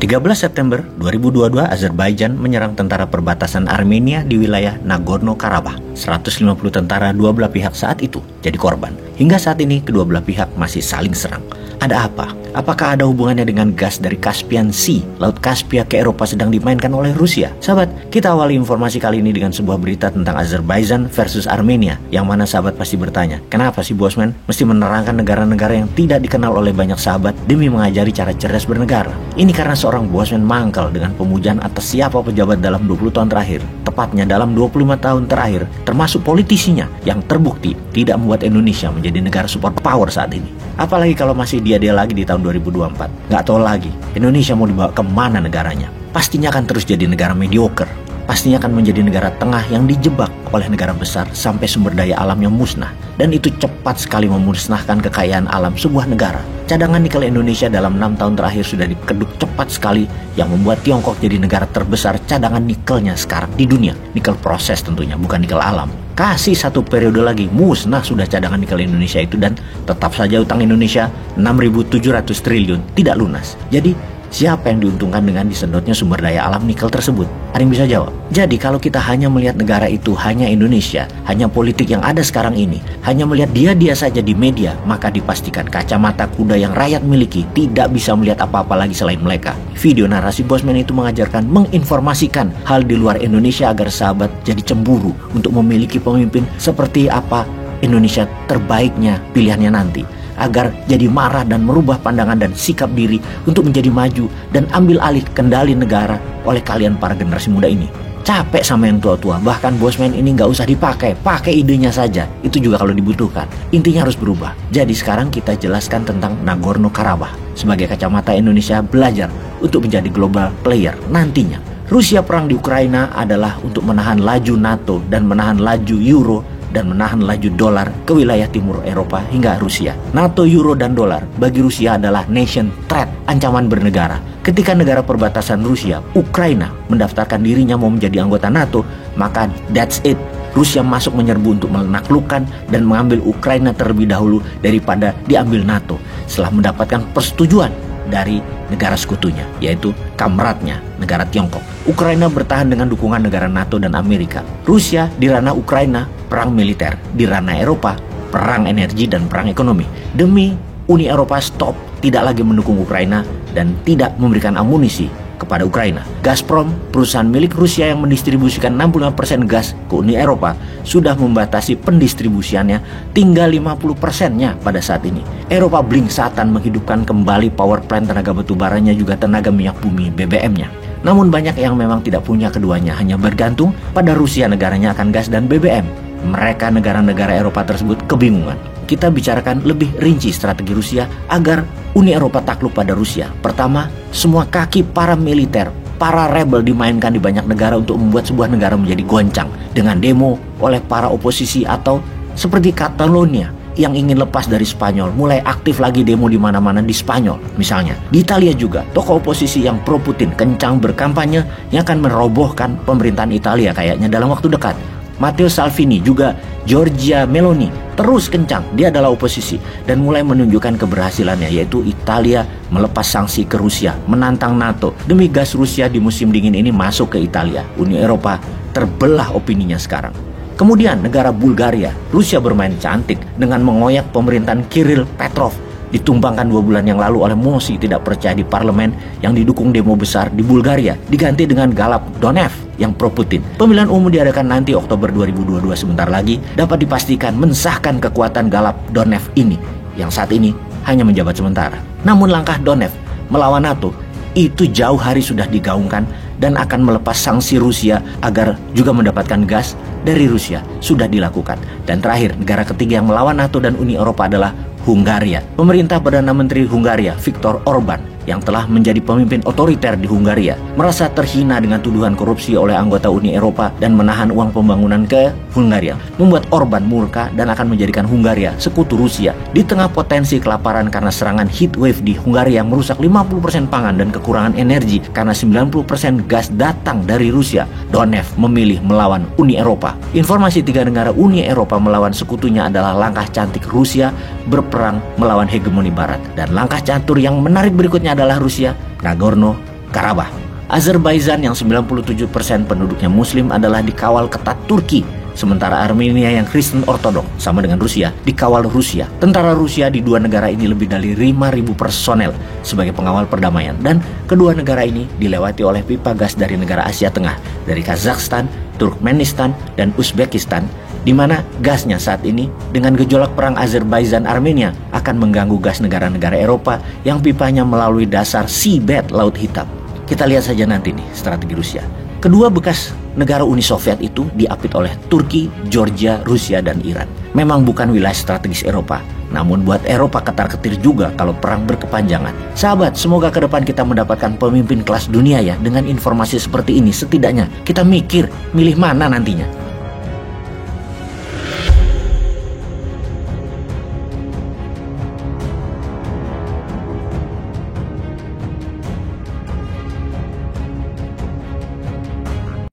13 September 2022, Azerbaijan menyerang tentara perbatasan Armenia di wilayah Nagorno-Karabakh. 150 tentara dua belah pihak saat itu jadi korban. Hingga saat ini kedua belah pihak masih saling serang. Ada apa? Apakah ada hubungannya dengan gas dari Caspian Sea, Laut Kaspia ke Eropa sedang dimainkan oleh Rusia? Sahabat, kita awali informasi kali ini dengan sebuah berita tentang Azerbaijan versus Armenia. Yang mana sahabat pasti bertanya, kenapa sih Bosman mesti menerangkan negara-negara yang tidak dikenal oleh banyak sahabat demi mengajari cara cerdas bernegara? Ini karena seorang Bosman mangkal dengan pemujaan atas siapa pejabat dalam 20 tahun terakhir. Tepatnya dalam 25 tahun terakhir, termasuk politisinya yang terbukti tidak membuat Indonesia menjadi negara superpower saat ini. Apalagi kalau masih dia lagi di tahun 2024. Nggak tahu lagi Indonesia mau dibawa kemana negaranya. Pastinya akan terus jadi negara mediocre. Pastinya akan menjadi negara tengah yang dijebak oleh negara besar sampai sumber daya alamnya musnah. Dan itu cepat sekali memusnahkan kekayaan alam sebuah negara. Cadangan nikel Indonesia dalam 6 tahun terakhir sudah dikeduk cepat sekali, yang membuat Tiongkok jadi negara terbesar cadangan nikelnya sekarang di dunia. Nikel proses tentunya, bukan nikel alam. Kasih satu periode lagi, musnah sudah cadangan nikel Indonesia itu, dan tetap saja utang Indonesia 6.700 triliun tidak lunas. Jadi siapa yang diuntungkan dengan disedotnya sumber daya alam nikel tersebut? Ada yang bisa jawab? Jadi kalau kita hanya melihat negara itu hanya Indonesia, hanya politik yang ada sekarang ini, hanya melihat dia saja di media, maka dipastikan kacamata kuda yang rakyat miliki tidak bisa melihat apa-apa lagi selain mereka. Video narasi Bosman itu mengajarkan, menginformasikan hal di luar Indonesia agar sahabat jadi cemburu untuk memiliki pemimpin seperti apa Indonesia terbaiknya pilihannya nanti, agar jadi marah dan merubah pandangan dan sikap diri untuk menjadi maju dan ambil alih kendali negara oleh kalian para generasi muda ini. Capek sama yang tua-tua, bahkan Bosman ini nggak usah dipakai, pakai idenya saja, itu juga kalau dibutuhkan. Intinya harus berubah. Jadi sekarang kita jelaskan tentang Nagorno-Karabakh sebagai kacamata Indonesia belajar untuk menjadi global player nantinya. Rusia perang di Ukraina adalah untuk menahan laju NATO dan menahan laju Euro dan menahan laju dolar ke wilayah timur Eropa hingga Rusia. NATO, Euro, dan dolar bagi Rusia adalah nation threat, ancaman bernegara. Ketika negara perbatasan Rusia, Ukraina, mendaftarkan dirinya mau menjadi anggota NATO, maka that's it. Rusia masuk menyerbu untuk menaklukkan dan mengambil Ukraina terlebih dahulu daripada diambil NATO, setelah mendapatkan persetujuan dari negara sekutunya, yaitu kamratnya, negara Tiongkok. Ukraina bertahan dengan dukungan negara NATO dan Amerika. Rusia di ranah Ukraina, perang militer. Di ranah Eropa, perang energi dan perang ekonomi. Demi Uni Eropa stop, tidak lagi mendukung Ukraina dan tidak memberikan amunisi kepada Ukraina. Gazprom, perusahaan milik Rusia yang mendistribusikan 65% gas ke Uni Eropa, sudah membatasi pendistribusiannya tinggal 50%-nya pada saat ini. Eropa blingsatan menghidupkan kembali power plant tenaga batubaranya juga tenaga minyak bumi BBM-nya. Namun banyak yang memang tidak punya keduanya, hanya bergantung pada Rusia negaranya akan gas dan BBM. Mereka negara-negara Eropa tersebut kebingungan. Kita bicarakan lebih rinci strategi Rusia agar Uni Eropa takluk pada Rusia. Pertama, semua kaki para militer, para rebel dimainkan di banyak negara untuk membuat sebuah negara menjadi goncang dengan demo oleh para oposisi, atau seperti Catalonia yang ingin lepas dari Spanyol, mulai aktif lagi demo di mana-mana di Spanyol. Misalnya, di Italia juga, tokoh oposisi yang pro Putin kencang berkampanye yang akan merobohkan pemerintahan Italia kayaknya dalam waktu dekat. Matteo Salvini, juga Giorgia Meloni terus kencang, dia adalah oposisi dan mulai menunjukkan keberhasilannya, yaitu Italia melepas sanksi ke Rusia, menantang NATO demi gas Rusia di musim dingin ini masuk ke Italia. Uni Eropa terbelah opininya sekarang. Kemudian negara Bulgaria, Rusia bermain cantik dengan mengoyak pemerintahan Kirill Petrov, ditumbangkan 2 bulan yang lalu oleh mosi tidak percaya di parlemen yang didukung demo besar di Bulgaria, diganti dengan Galap Donev yang pro-Putin. Pemilihan umum diadakan nanti Oktober 2022, sebentar lagi dapat dipastikan mensahkan kekuatan Galap Donev ini yang saat ini hanya menjabat sementara. Namun langkah Donev melawan NATO itu jauh hari sudah digaungkan dan akan melepas sanksi Rusia agar juga mendapatkan gas dari Rusia sudah dilakukan. Dan terakhir, negara ketiga yang melawan NATO dan Uni Eropa adalah Hungaria. Pemerintah Perdana Menteri Hungaria, Viktor Orban, yang telah menjadi pemimpin otoriter di Hungaria, merasa terhina dengan tuduhan korupsi oleh anggota Uni Eropa dan menahan uang pembangunan ke Hungaria, membuat Orban murka dan akan menjadikan Hungaria sekutu Rusia. Di tengah potensi kelaparan karena serangan heat wave di Hungaria yang merusak 50% pangan dan kekurangan energi karena 90% gas datang dari Rusia, Donev memilih melawan Uni Eropa. Informasi 3 negara Uni Eropa melawan sekutunya adalah langkah cantik Rusia berperang melawan hegemoni Barat. Dan langkah catur yang menarik berikutnya adalah Rusia, Nagorno Karabakh. Azerbaijan yang 97% penduduknya muslim adalah dikawal ketat Turki, sementara Armenia yang Kristen Ortodok sama dengan Rusia dikawal Rusia. Tentara Rusia di dua negara ini lebih dari 5.000 personel sebagai pengawal perdamaian, dan kedua negara ini dilewati oleh pipa gas dari negara Asia Tengah, dari Kazakhstan, Turkmenistan, dan Uzbekistan, di mana gasnya saat ini dengan gejolak perang Azerbaijan-Armenia akan mengganggu gas negara-negara Eropa yang pipanya melalui dasar seabed Laut Hitam. Kita lihat saja nanti nih strategi Rusia. Kedua bekas negara Uni Soviet itu diapit oleh Turki, Georgia, Rusia, dan Iran. Memang bukan wilayah strategis Eropa, namun buat Eropa ketar-ketir juga kalau perang berkepanjangan. Sahabat, semoga ke depan kita mendapatkan pemimpin kelas dunia ya. Dengan informasi seperti ini, setidaknya kita mikir milih mana nantinya.